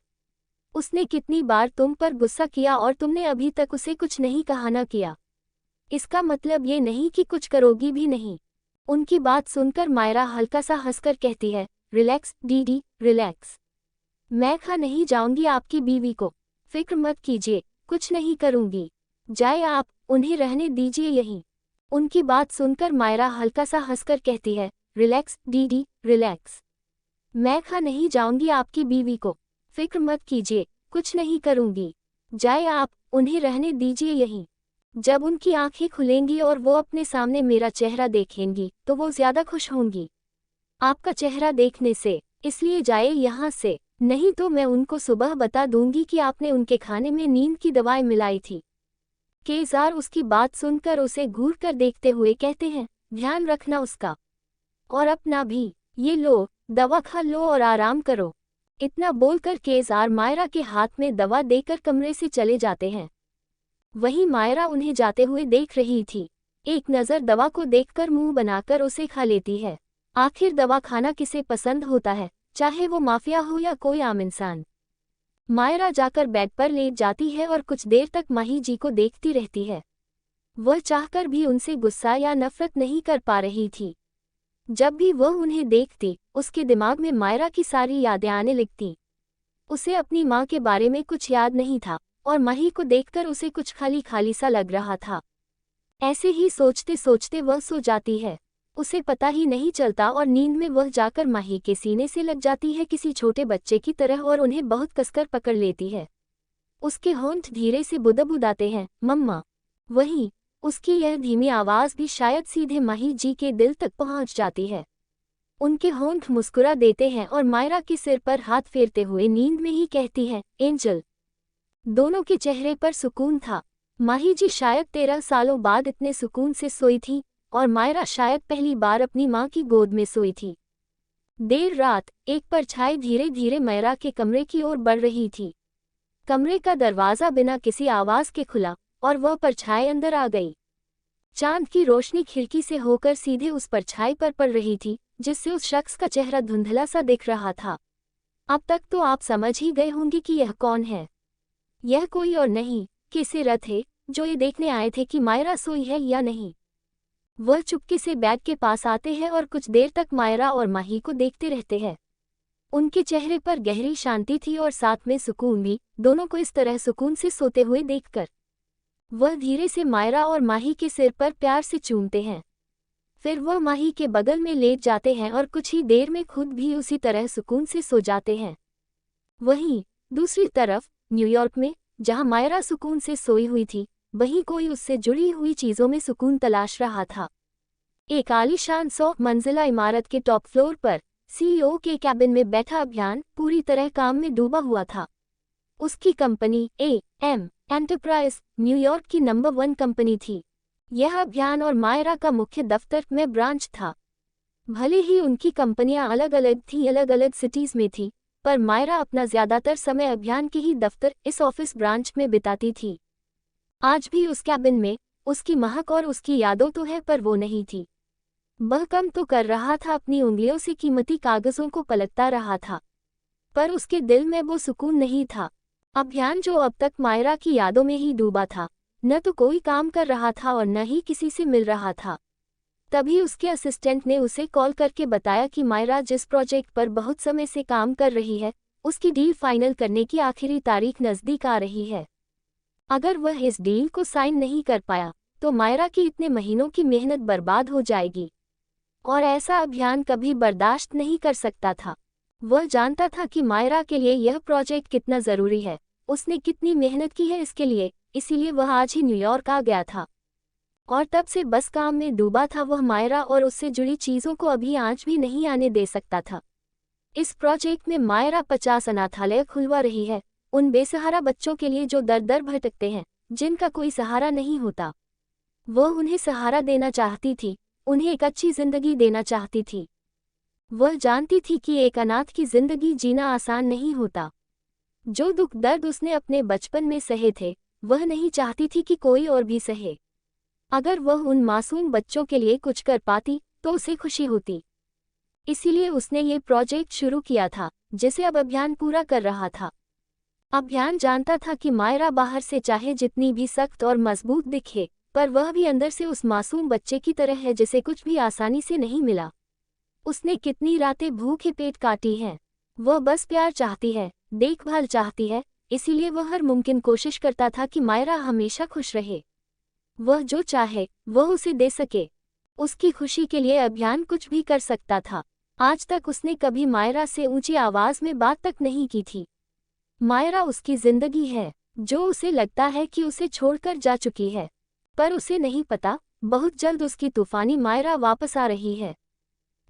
उसने कितनी बार तुम पर गुस्सा किया और तुमने अभी तक उसे कुछ नहीं कहा न किया, इसका मतलब ये नहीं कि कुछ करोगी भी नहीं। उनकी बात सुनकर मायरा हल्का सा हंसकर कहती है, रिलैक्स दीदी रिलैक्स, मैं खा नहीं जाऊंगी आपकी बीवी को, फिक्र मत कीजिए, कुछ नहीं करूंगी, जाए आप, उन्हें रहने दीजिए यहीं। उनकी बात सुनकर मायरा हल्का सा हंसकर कहती है, रिलैक्स दीदी रिलैक्स, मैं खा नहीं जाऊंगी आपकी बीवी को, फिक्र मत कीजिए, कुछ नहीं करूंगी, जाए आप, उन्हें रहने दीजिए यहीं। जब उनकी आंखें खुलेंगी और वो अपने सामने मेरा चेहरा देखेंगी तो वो ज्यादा खुश होंगी आपका चेहरा देखने से, इसलिए जाए यहाँ से, नहीं तो मैं उनको सुबह बता दूंगी कि आपने उनके खाने में नींद की दवाएं मिलाई थी। केजार उसकी बात सुनकर उसे घूर कर देखते हुए कहते हैं, ध्यान रखना उसका और अपना भी, ये लो दवा खा लो और आराम करो। इतना बोलकर केजार मायरा के हाथ में दवा देकर कमरे से चले जाते हैं। वहीं मायरा उन्हें जाते हुए देख रही थी, एक नज़र दवा को देखकर मुंह बनाकर उसे खा लेती है। आखिर दवा खाना किसे पसंद होता है, चाहे वो माफिया हो या कोई आम इंसान। मायरा जाकर बेड पर लेट जाती है और कुछ देर तक माही जी को देखती रहती है। वह चाहकर भी उनसे गुस्सा या नफरत नहीं कर पा रही थी। जब भी वह उन्हें देखती, उसके दिमाग में मायरा की सारी यादें आने लगती। उसे अपनी माँ के बारे में कुछ याद नहीं था और माही को देखकर उसे कुछ खाली खाली सा लग रहा था। ऐसे ही सोचते सोचते वह सो जाती है। उसे पता ही नहीं चलता और नींद में वह जाकर माही के सीने से लग जाती है किसी छोटे बच्चे की तरह और उन्हें बहुत कसकर पकड़ लेती है। उसके होंठ धीरे से बुदबुदाते हैं, मम्मा। वहीं उसकी यह धीमी आवाज़ भी शायद सीधे माही जी के दिल तक पहुंच जाती है। उनके होंठ मुस्कुरा देते हैं और मायरा के सिर पर हाथ फेरते हुए नींद में ही कहती है, एंजल। दोनों के चेहरे पर सुकून था। माही जी शायद 13 सालों बाद इतने सुकून से सोई थी और मायरा शायद पहली बार अपनी माँ की गोद में सोई थी। देर रात एक परछाई धीरे धीरे मायरा के कमरे की ओर बढ़ रही थी। कमरे का दरवाज़ा बिना किसी आवाज़ के खुला और वह परछाई अंदर आ गई। चांद की रोशनी खिड़की से होकर सीधे उस परछाई पर पड़ रही थी, जिससे उस शख्स का चेहरा धुंधला सा दिख रहा था। अब तक तो आप समझ ही गए होंगे कि यह कौन है। यह कोई और नहीं, केसी र थे, जो ये देखने आए थे कि मायरा सोई है या नहीं। वह चुपके से बेड के पास आते हैं और कुछ देर तक मायरा और माही को देखते रहते हैं। उनके चेहरे पर गहरी शांति थी और साथ में सुकून भी, दोनों को इस तरह सुकून से सोते हुए देखकर। वह धीरे से मायरा और माही के सिर पर प्यार से चूमते हैं। फिर वह माही के बगल में लेट जाते हैं और कुछ ही देर में खुद भी उसी तरह सुकून से सो जाते हैं। वहीं दूसरी तरफ न्यूयॉर्क में, जहां मायरा सुकून से सोई हुई थी, वहीं कोई उससे जुड़ी हुई चीज़ों में सुकून तलाश रहा था। एक आलीशान 100 मंजिला इमारत के टॉप फ्लोर पर सीईओ के कैबिन में बैठा अभियान पूरी तरह काम में डूबा हुआ था। उसकी कंपनी AM एंटरप्राइज न्यूयॉर्क की नंबर 1 कंपनी थी। यह अभियान और मायरा का मुख्य दफ्तर में ब्रांच था। भले ही उनकी कंपनियां अलग अलग थीं, अलग अलग सिटीज़ में थी, पर मायरा अपना ज़्यादातर समय अभियान के ही दफ्तर इस ऑफिस ब्रांच में बिताती थी। आज भी उस कैबिन में उसकी महक और उसकी यादों तो है, पर वो नहीं थी। वह कम तो कर रहा था, अपनी उंगलियों से कीमती कागज़ों को पलटता रहा था, पर उसके दिल में वो सुकून नहीं था। अभियान जो अब तक मायरा की यादों में ही डूबा था, न तो कोई काम कर रहा था और न ही किसी से मिल रहा था। तभी उसके असिस्टेंट ने उसे कॉल करके बताया कि मायरा जिस प्रोजेक्ट पर बहुत समय से काम कर रही है, उसकी डील फाइनल करने की आखिरी तारीख नज़दीक आ रही है। अगर वह इस डील को साइन नहीं कर पाया तो मायरा की इतने महीनों की मेहनत बर्बाद हो जाएगी। और ऐसा अभियान कभी बर्दाश्त नहीं कर सकता था। वह जानता था कि मायरा के लिए यह प्रोजेक्ट कितना ज़रूरी है, उसने कितनी मेहनत की है इसके लिए, इसीलिए वह आज ही न्यूयॉर्क आ गया था। और तब से बस काम में डूबा था। वह मायरा और उससे जुड़ी चीज़ों को अभी आँच भी नहीं आने दे सकता था। इस प्रोजेक्ट में मायरा 50 अनाथालय खुलवा रही है, उन बेसहारा बच्चों के लिए जो दर दर भटकते हैं, जिनका कोई सहारा नहीं होता। वह उन्हें सहारा देना चाहती थी, उन्हें एक अच्छी जिंदगी देना चाहती थी। वह जानती थी कि एक अनाथ की जिंदगी जीना आसान नहीं होता। जो दुख दर्द उसने अपने बचपन में सहे थे, वह नहीं चाहती थी कि कोई और भी सहे। अगर वह उन मासूम बच्चों के लिए कुछ कर पाती तो उसे खुशी होती। इसीलिए उसने ये प्रोजेक्ट शुरू किया था, जिसे अब अभियान पूरा कर रहा था। अभियान जानता था कि मायरा बाहर से चाहे जितनी भी सख्त और मजबूत दिखे, पर वह भी अंदर से उस मासूम बच्चे की तरह है जिसे कुछ भी आसानी से नहीं मिला। उसने कितनी रातें भूखे पेट काटी हैं। वह बस प्यार चाहती है, देखभाल चाहती है, इसीलिए वह हर मुमकिन कोशिश करता था कि मायरा हमेशा खुश रहे। वह जो चाहे वह उसे दे सके। उसकी खुशी के लिए अभियान कुछ भी कर सकता था। आज तक उसने कभी मायरा से ऊंची आवाज में बात तक नहीं की थी। मायरा उसकी जिंदगी है, जो उसे लगता है कि उसे छोड़कर जा चुकी है, पर उसे नहीं पता, बहुत जल्द उसकी तूफानी मायरा वापस आ रही है।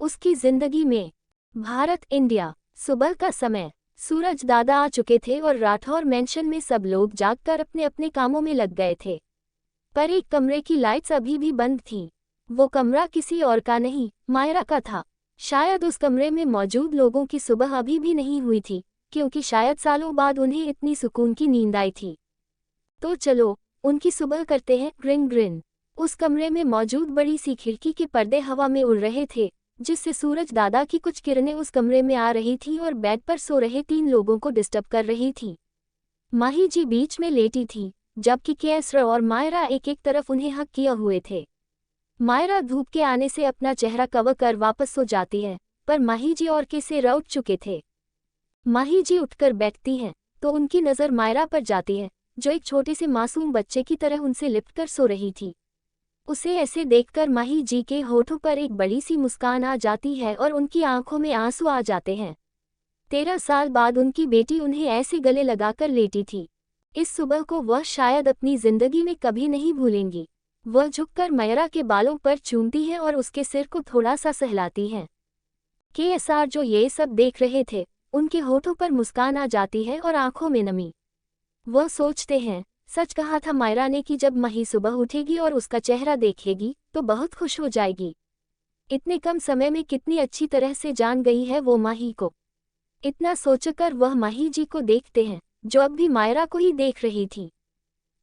उसकी जिंदगी में भारत इंडिया। सुबह का समय, सूरज दादा आ चुके थे और राठौर मैंशन में सब लोग जागकर अपने अपने कामों में लग गए थे। पर एक कमरे की लाइट्स अभी भी बंद थीं। वो कमरा किसी और का नहीं, मायरा का था। शायद उस कमरे में मौजूद लोगों की सुबह अभी भी नहीं हुई थी, क्योंकि शायद सालों बाद उन्हें इतनी सुकून की नींद आई थी। तो चलो उनकी सुबह करते हैं। Green green. उस कमरे में मौजूद बड़ी सी खिड़की के पर्दे हवा में उड़ रहे थे, जिससे सूरज दादा की कुछ किरणें उस कमरे में आ रही थीं और बेड पर सो रहे 3 लोगों को डिस्टर्ब कर रही थी। माही जी बीच में लेटी थी, जबकि केसर और मायरा एक एक तरफ उन्हें हक किए हुए थे। मायरा धूप के आने से अपना चेहरा कवर कर वापस सो जाती है, पर माही जी और केसर उठ चुके थे। माही जी उठकर बैठती हैं, तो उनकी नज़र मायरा पर जाती है, जो एक छोटे से मासूम बच्चे की तरह उनसे लिपटकर सो रही थी। उसे ऐसे देखकर माही जी के होठों पर एक बड़ी सी मुस्कान आ जाती है और उनकी आंखों में आंसू आ जाते हैं। 13 साल बाद उनकी बेटी उन्हें ऐसे गले लगाकर लेटी थी। इस सुबह को वह शायद अपनी जिंदगी में कभी नहीं भूलेंगी। वह झुककर मायरा के बालों पर चूमती है और उसके सिर को थोड़ा सा सहलाती है। केएसआर जो ये सब देख रहे थे, उनके होठों पर मुस्कान आ जाती है और आंखों में नमी। वह सोचते हैं, सच कहा था मायरा ने कि जब माही सुबह उठेगी और उसका चेहरा देखेगी तो बहुत खुश हो जाएगी। इतने कम समय में कितनी अच्छी तरह से जान गई है वो माही को। इतना सोचकर वह माही जी को देखते हैं, जो अब भी मायरा को ही देख रही थी।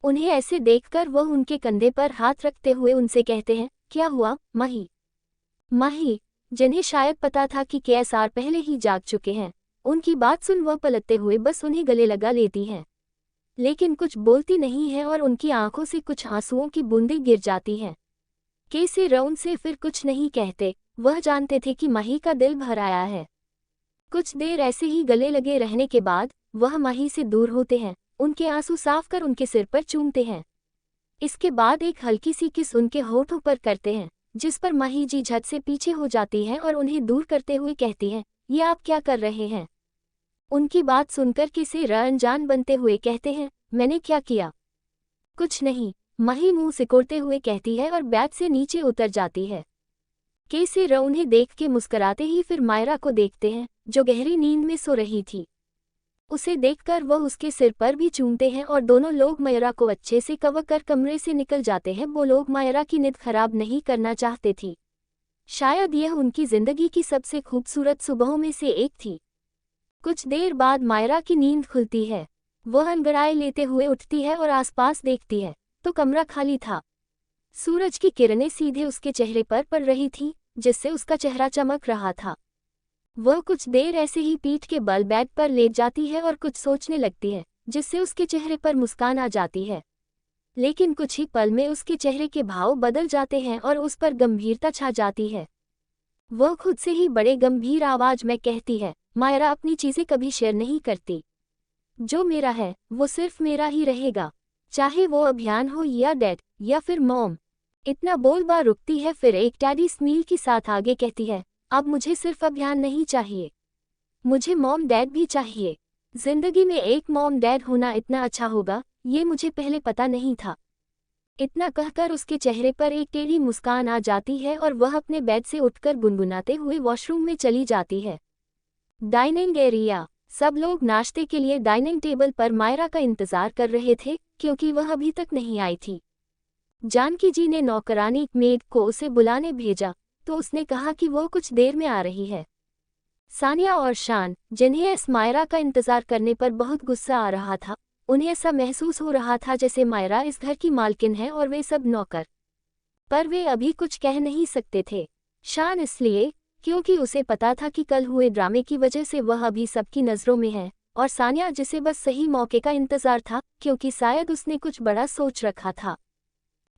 उन्हें ऐसे देखकर वह उनके कंधे पर हाथ रखते हुए उनसे कहते हैं, क्या हुआ माही? माही, जिन्हें शायद पता था कि केएसआर पहले ही जाग चुके हैं, उनकी बात सुन वह पलटते हुए बस उन्हें गले लगा लेती हैं, लेकिन कुछ बोलती नहीं है और उनकी आंखों से कुछ आंसुओं की बूंदें गिर जाती हैं। केसर उनसे फिर कुछ नहीं कहते, वह जानते थे कि माही का दिल भर आया है। कुछ देर ऐसे ही गले लगे रहने के बाद वह माही से दूर होते हैं, उनके आंसू साफ कर उनके सिर पर चूमते हैं। इसके बाद एक हल्की सी किस उनके होठों पर करते हैं, जिस पर माही जी झट से पीछे हो जाती है और उन्हें दूर करते हुए कहती हैं, ये आप क्या कर रहे हैं? उनकी बात सुनकर केसर अनजान बनते हुए कहते हैं, मैंने क्या किया? कुछ नहीं, माही मुंह सिकोड़ते हुए कहती है और बैग से नीचे उतर जाती है। केसर उन्हें देख के मुस्कुराते ही फिर मायरा को देखते हैं, जो गहरी नींद में सो रही थी। उसे देखकर वह उसके सिर पर भी चूमते हैं और दोनों लोग मायरा को अच्छे से कवर कर कमरे से निकल जाते हैं। वो लोग मायरा की नींद खराब नहीं करना चाहते थे। शायद यह उनकी जिंदगी की सबसे खूबसूरत सुबहों में से एक थी। कुछ देर बाद मायरा की नींद खुलती है। वह अंगड़ाई लेते हुए उठती है और आसपास देखती है, तो कमरा खाली था। सूरज की किरणें सीधे उसके चेहरे पर पड़ रही थीं, जिससे उसका चेहरा चमक रहा था। वह कुछ देर ऐसे ही पीठ के बल बेड पर लेट जाती है और कुछ सोचने लगती है, जिससे उसके चेहरे पर मुस्कान आ जाती है। लेकिन कुछ ही पल में उसके चेहरे के भाव बदल जाते हैं और उस पर गंभीरता छा जाती है। वह खुद से ही बड़े गंभीर आवाज में कहती है, मायरा अपनी चीजें कभी शेयर नहीं करती। जो मेरा है वो सिर्फ मेरा ही रहेगा, चाहे वो अभियान हो या डेट या फिर मॉम। इतना बोल बार रुकती है, फिर एक टैडी स्मील के साथ आगे कहती है, अब मुझे सिर्फ अभियान नहीं चाहिए, मुझे मॉम डैड भी चाहिए। जिंदगी में एक मॉम डैड होना इतना अच्छा होगा, ये मुझे पहले पता नहीं था। इतना कहकर उसके चेहरे पर एक टेढ़ी मुस्कान आ जाती है और वह अपने बेड से उठकर गुनगुनाते हुए वॉशरूम में चली जाती है। Dining area. सब लोग नाश्ते के लिए डाइनिंग टेबल पर मायरा का इंतजार कर रहे थे, क्योंकि वह अभी तक नहीं आई थी। जानकी जी ने नौकरानी मेड को उसे बुलाने भेजा, तो उसने कहा कि वो कुछ देर में आ रही है। सानिया और शान, जिन्हें इस मायरा का इंतजार करने पर बहुत गुस्सा आ रहा था, उन्हें ऐसा महसूस हो रहा था जैसे मायरा इस घर की मालकिन है और वे सब नौकर। पर वे अभी कुछ कह नहीं सकते थे। शान इसलिए क्योंकि उसे पता था कि कल हुए ड्रामे की वजह से वह अभी सबकी नज़रों में है, और सानिया जिसे बस सही मौके का इंतजार था, क्योंकि शायद उसने कुछ बड़ा सोच रखा था।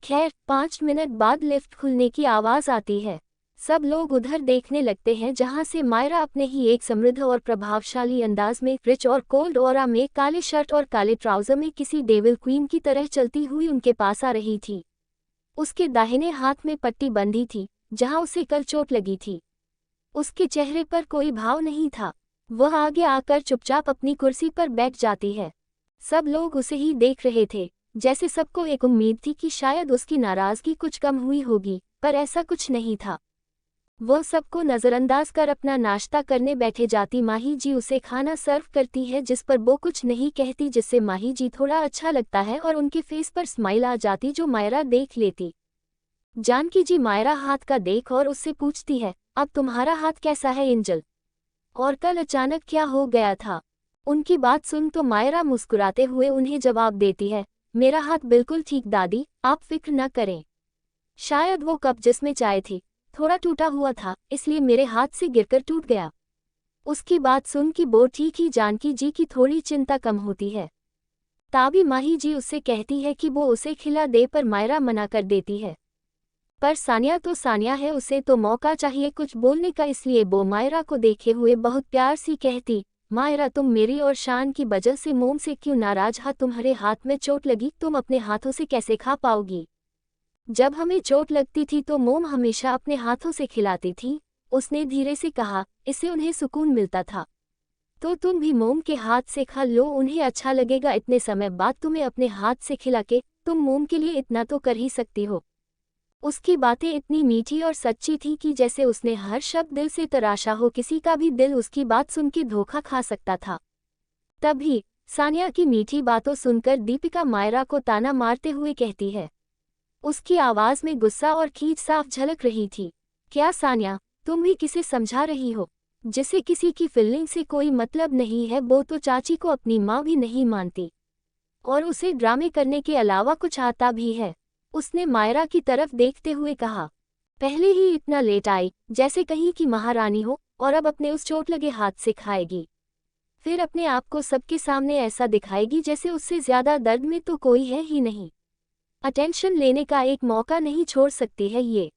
खैर, 5 मिनट बाद लिफ्ट खुलने की आवाज़ आती है। सब लोग उधर देखने लगते हैं जहां से मायरा अपने ही एक समृद्ध और प्रभावशाली अंदाज में, रिच और कोल्ड ऑरा में, काले शर्ट और काले ट्राउजर में किसी डेविल क्वीन की तरह चलती हुई उनके पास आ रही थी। उसके दाहिने हाथ में पट्टी बंधी थी, जहां उसे कल चोट लगी थी। उसके चेहरे पर कोई भाव नहीं था। वह आगे आकर चुपचाप अपनी कुर्सी पर बैठ जाती है। सब लोग उसे ही देख रहे थे, जैसे सबको एक उम्मीद थी कि शायद उसकी नाराजगी कुछ कम हुई होगी, पर ऐसा कुछ नहीं था। वह सबको नज़रअंदाज कर अपना नाश्ता करने बैठे जाती माही जी उसे खाना सर्व करती है, जिस पर वो कुछ नहीं कहती, जिससे माही जी थोड़ा अच्छा लगता है और उनके फेस पर स्माइल आ जाती जो मायरा देख लेती। जानकी जी मायरा हाथ का देख और उससे पूछती है, अब तुम्हारा हाथ कैसा है एंजल? और कल अचानक क्या हो गया था? उनकी बात सुन तो मायरा मुस्कुराते हुए उन्हें जवाब देती है, मेरा हाथ बिल्कुल ठीक दादी, आप फिक्र न करें। शायद वो कप जिसमें चाय थी थोड़ा टूटा हुआ था, इसलिए मेरे हाथ से गिरकर टूट गया। उसकी बात सुन कि वो ठीक ही जानकी जी की थोड़ी चिंता कम होती है। ताबी माही जी उससे कहती है कि वो उसे खिला दे, पर मायरा मना कर देती है। पर सानिया तो सानिया है, उसे तो मौका चाहिए कुछ बोलने का, इसलिए वो मायरा को देखे हुए बहुत प्यार सी कहती, मायरा तुम मेरी और शान की वजह से मोम से क्यों नाराज? हाँ, तुम्हारे हाथ में चोट लगी, तुम अपने हाथों से कैसे खा पाओगी? जब हमें चोट लगती थी तो मोम हमेशा अपने हाथों से खिलाती थी, उसने धीरे से कहा, इससे उन्हें सुकून मिलता था। तो तुम भी मोम के हाथ से खा लो, उन्हें अच्छा लगेगा। इतने समय बाद तुम्हें अपने हाथ से खिला के तुम मोम के लिए इतना तो कर ही सकती हो। उसकी बातें इतनी मीठी और सच्ची थी कि जैसे उसने हर शब्द दिल से तराशा हो, किसी का भी दिल उसकी बात सुन के धोखा खा सकता था। तभी सानिया की मीठी बातों सुनकर दीपिका मायरा को ताना मारते हुए कहती है। उसकी आवाज में गुस्सा और खींच साफ झलक रही थी। क्या सानिया, तुम भी किसे समझा रही हो? जिसे किसी की फीलिंग से कोई मतलब नहीं है, वो तो चाची को अपनी माँ भी नहीं मानती, और उसे ड्रामे करने के अलावा कुछ आता भी है। उसने मायरा की तरफ देखते हुए कहा, पहले ही इतना लेट आई जैसे कहीं की महारानी हो, और अब अपने उस चोट लगे हाथ से खाएगी। फिर अपने आप को सबके सामने ऐसा दिखाएगी जैसे उससे ज्यादा दर्द में तो कोई है ही नहीं। अटेंशन लेने का एक मौका नहीं छोड़ सकती है ये।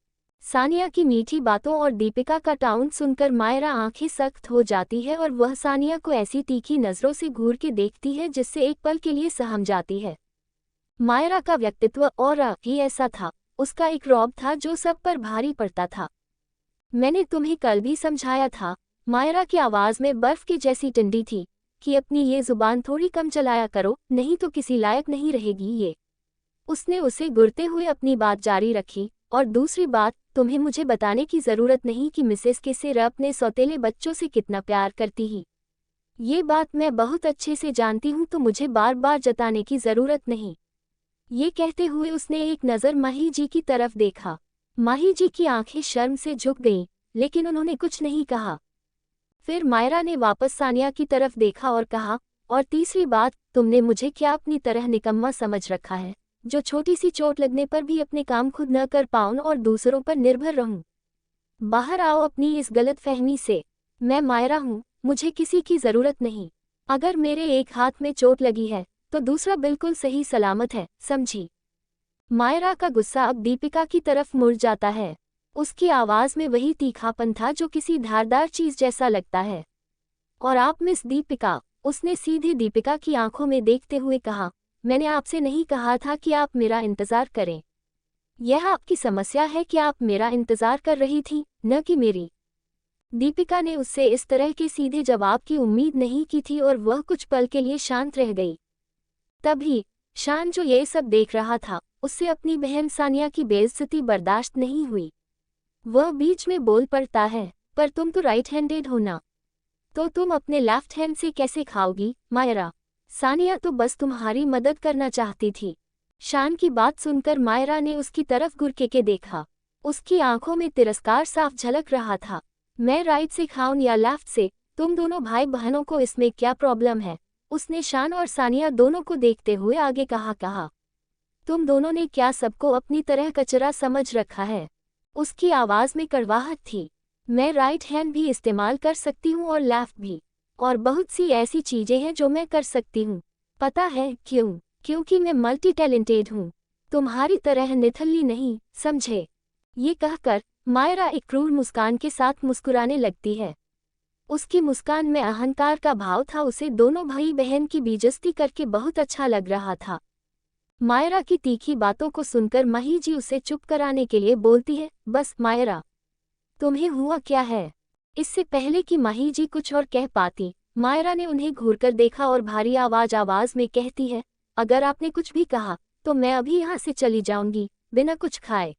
सानिया की मीठी बातों और दीपिका का टाउन सुनकर मायरा आंखें सख्त हो जाती है, और वह सानिया को ऐसी तीखी नजरों से घूर के देखती है जिससे एक पल के लिए सहम जाती है। मायरा का व्यक्तित्व और ही ऐसा था, उसका एक रौब था जो सब पर भारी पड़ता था। मैंने तुम्हें कल भी समझाया था, मायरा की आवाज में बर्फ की जैसी ठंडी थी, कि अपनी ये जुबान थोड़ी कम चलाया करो, नहीं तो किसी लायक नहीं रहेगी ये। उसने उसे घुरते हुए अपनी बात जारी रखी, और दूसरी बात, तुम्हें मुझे बताने की जरूरत नहीं कि मिसेस केसेर अपने सौतेले बच्चों से कितना प्यार करती ही। ये बात मैं बहुत अच्छे से जानती हूँ, तो मुझे बार बार जताने की जरूरत नहीं। ये कहते हुए उसने एक नज़र माही जी की तरफ देखा। माही जी की आंखें शर्म से झुक गईं, लेकिन उन्होंने कुछ नहीं कहा। फिर मायरा ने वापस सानिया की तरफ देखा और कहा, और तीसरी बात, तुमने मुझे क्या अपनी तरह निकम्मा समझ रखा है, जो छोटी सी चोट लगने पर भी अपने काम खुद न कर पाऊं और दूसरों पर निर्भर रहूं? बाहर आओ अपनी इस गलतफहमी से। मैं मायरा हूं, मुझे किसी की जरूरत नहीं। अगर मेरे एक हाथ में चोट लगी है तो दूसरा बिल्कुल सही सलामत है, समझी? मायरा का गुस्सा अब दीपिका की तरफ मुड़ जाता है। उसकी आवाज में वही तीखापन था जो किसी धारदार चीज जैसा लगता है। और आप मिस दीपिका, उसने सीधे दीपिका की आंखों में देखते हुए कहा, मैंने आपसे नहीं कहा था कि आप मेरा इंतजार करें। यह आपकी समस्या है कि आप मेरा इंतजार कर रही थी, न कि मेरी। दीपिका ने उससे इस तरह के सीधे जवाब की उम्मीद नहीं की थी और वह कुछ पल के लिए शांत रह गई। तभी शान, जो ये सब देख रहा था, उससे अपनी बहन सानिया की बेइज्जती बर्दाश्त नहीं हुई। वह बीच में बोल पड़ता है, पर तुम तो राइट हैंडेड हो ना, तो तुम अपने लेफ्ट हैंड से कैसे खाओगी मायरा? सानिया तो बस तुम्हारी मदद करना चाहती थी। शान की बात सुनकर मायरा ने उसकी तरफ घुर के देखा। उसकी आंखों में तिरस्कार साफ झलक रहा था। मैं राइट से खाऊं या लेफ्ट से, तुम दोनों भाई बहनों को इसमें क्या प्रॉब्लम है? उसने शान और सानिया दोनों को देखते हुए आगे कहा, तुम दोनों ने क्या सबको अपनी तरह कचरा समझ रखा है? उसकी आवाज में कड़वाहट थी। मैं राइट हैंड भी इस्तेमाल कर सकती हूँ और लेफ्ट भी, और बहुत सी ऐसी चीजें हैं जो मैं कर सकती हूँ। पता है क्यों? क्योंकि मैं मल्टी टैलेंटेड हूँ, तुम्हारी तरह निथल्ली नहीं, समझे? ये कहकर मायरा एक क्रूर मुस्कान के साथ मुस्कुराने लगती है। उसकी मुस्कान में अहंकार का भाव था। उसे दोनों भाई बहन की बेइज्जती करके बहुत अच्छा लग रहा था। मायरा की तीखी बातों को सुनकर माही जी उसे चुप कराने के लिए बोलती है, बस मायरा, तुम्हें हुआ क्या है? इससे पहले कि माही जी कुछ और कह पाती, मायरा ने उन्हें घूरकर देखा और भारी आवाज में कहती है, अगर आपने कुछ भी कहा तो मैं अभी यहाँ से चली जाऊंगी बिना कुछ खाए।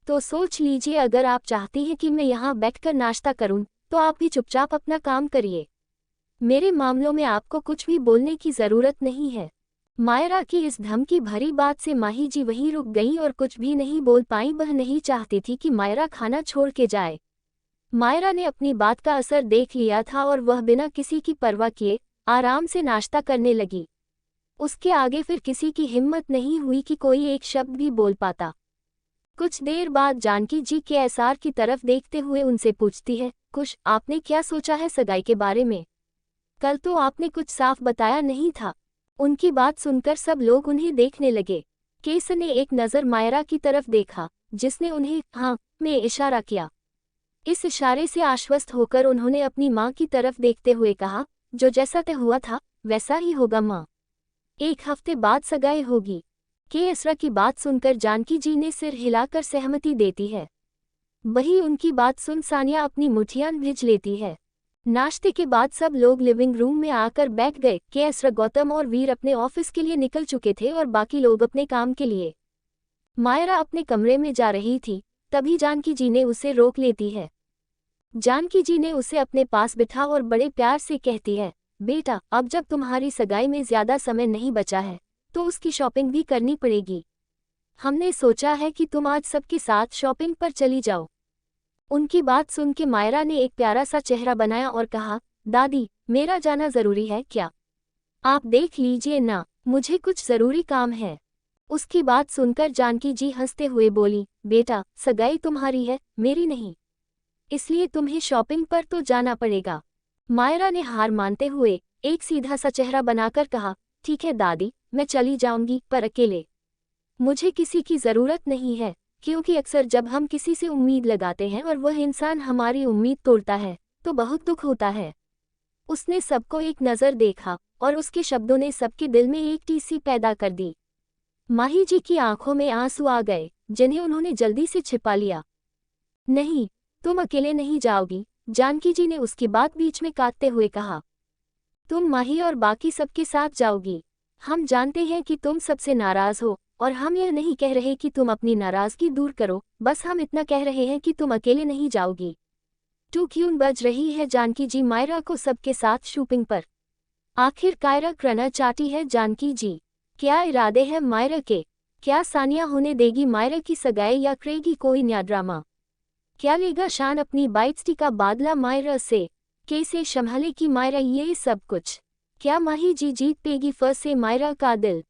तो सोच लीजिए, अगर आप चाहती हैं कि मैं यहाँ बैठकर नाश्ता करूं तो आप भी चुपचाप अपना काम करिए। मेरे मामलों में आपको कुछ भी बोलने की जरूरत नहीं है। मायरा की इस धमकी भरी बात से माही जी वहीं रुक गईं और कुछ भी नहीं बोल पाईं। वह नहीं चाहती थी कि मायरा खाना छोड़ के जाए। मायरा ने अपनी बात का असर देख लिया था और वह बिना किसी की परवाह किए आराम से नाश्ता करने लगी। उसके आगे फिर किसी की हिम्मत नहीं हुई कि कोई एक शब्द भी बोल पाता। कुछ देर बाद जानकी जी KSR की तरफ देखते हुए उनसे पूछती है, कुछ आपने क्या सोचा है सगाई के बारे में? कल तो आपने कुछ साफ बताया नहीं था। उनकी बात सुनकर सब लोग उन्हें देखने लगे। केस ने एक नज़र मायरा की तरफ देखा, जिसने उन्हें हाँ में इशारा किया। इस इशारे से आश्वस्त होकर उन्होंने अपनी माँ की तरफ देखते हुए कहा, जो जैसा तय हुआ था वैसा ही होगा माँ, 1 हफ्ते बाद सगाई होगी। KSR की बात सुनकर जानकी जी ने सिर हिलाकर सहमति देती है। वही उनकी बात सुन सानिया अपनी मुठियां भिज लेती है। नाश्ते के बाद सब लोग लिविंग रूम में आकर बैठ गए। KSR, गौतम और वीर अपने ऑफिस के लिए निकल चुके थे और बाकी लोग अपने काम के लिए। मायरा अपने कमरे में जा रही थी, तभी जानकी जी ने उसे रोक लेती है। जानकी जी ने उसे अपने पास बिठा और बड़े प्यार से कहती है, बेटा, अब जब तुम्हारी सगाई में ज्यादा समय नहीं बचा है तो उसकी शॉपिंग भी करनी पड़ेगी। हमने सोचा है कि तुम आज सबके साथ शॉपिंग पर चली जाओ। उनकी बात सुन के मायरा ने एक प्यारा सा चेहरा बनाया और कहा, दादी, मेरा जाना जरूरी है क्या? आप देख लीजिए ना, मुझे कुछ जरूरी काम है। उसकी बात सुनकर जानकी जी हंसते हुए बोली, बेटा, सगाई तुम्हारी है, मेरी नहीं, इसलिए तुम्हें शॉपिंग पर तो जाना पड़ेगा। मायरा ने हार मानते हुए एक सीधा सा चेहरा बनाकर कहा, ठीक है दादी, मैं चली जाऊंगी, पर अकेले। मुझे किसी की जरूरत नहीं है, क्योंकि अक्सर जब हम किसी से उम्मीद लगाते हैं और वह इंसान हमारी उम्मीद तोड़ता है तो बहुत दुख होता है। उसने सबको एक नज़र देखा और उसके शब्दों ने सबके दिल में एक टीसी पैदा कर दी। माही जी की आंखों में आंसू आ गए, जिन्हें उन्होंने जल्दी से छिपा लिया। नहीं, तुम अकेले नहीं जाओगी, जानकी जी ने उसकी बात बीच में काटते हुए कहा। तुम माही और बाकी सबके साथ जाओगी। हम जानते हैं कि तुम सबसे नाराज हो और हम यह नहीं कह रहे कि तुम अपनी नाराजगी दूर करो, बस हम इतना कह रहे हैं कि तुम अकेले नहीं जाओगी। ट्यून बज रही है जानकी जी मायरा को सबके साथ शॉपिंग पर। आखिर कायरा करना चाहती है जानकी जी। क्या इरादे हैं मायरा के? क्या सानिया होने देगी मायरा की सगाई या करेगी कोई नया ड्रामा? क्या लेगा शान अपनी बाइट्स का बादला मायरा से? कैसे संभालेगी मायरा ये सब कुछ? क्या माही जी जीत पेगी फर्स्ट से मायरा का दिल?